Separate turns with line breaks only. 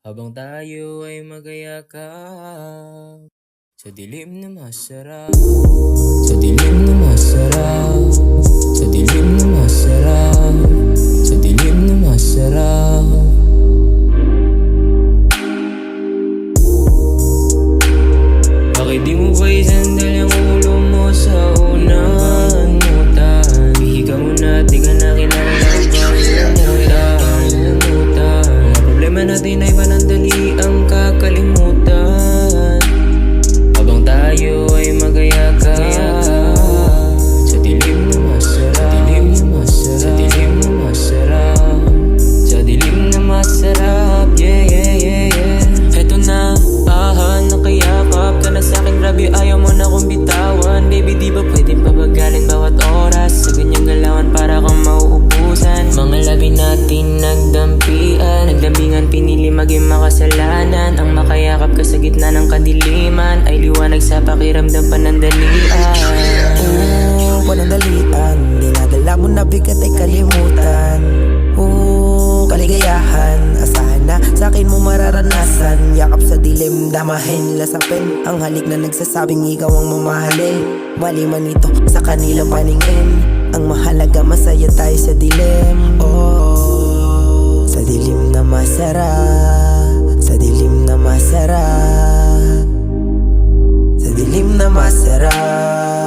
Habang tayo ay magayakap sa dilim na masarap, sa dilim na masarap, sa dilim na masarap, sa dilim na masarap. Bakit di mo ba isandal ang ulo mo sa unang mutan? Hihiga mo na, di ka na kilala ng lamutan. Mga problema natin ay panandali ang kakalimutan. Habang tayo ay magayakap sa dilim na masarap, sa dilim na masarap, sa dilim na masarap, yeah, yeah, yeah, yeah. Eto na, nakayakap ka na sa'kin, grabe ayaw mo na kong bitawan. Baby, di ba pwedeng pabagalin bawat oras sa ganyang galawan para kang mauubusan. Mga labi natin nagdampian, nagdambingan, pinili maging makasalanan. Ang makayakap ka sa gitna ng kadiliman ay liwanag sa pakiramdam panandalian.
Panandalian, dinadala mo na bigat ay kalimutan. Kaligayahan, asahan na sa'kin mo mararanasan. Yakap sa dilim, damahin, lasapin ang halik na nagsasabing ikaw ang mamahalin. Mali man ito sa kanila paningin, ang mahalaga masaya tayo sa dilim. Sa dilim na masarap, sa dilim na masarap, sa dilim na masarap.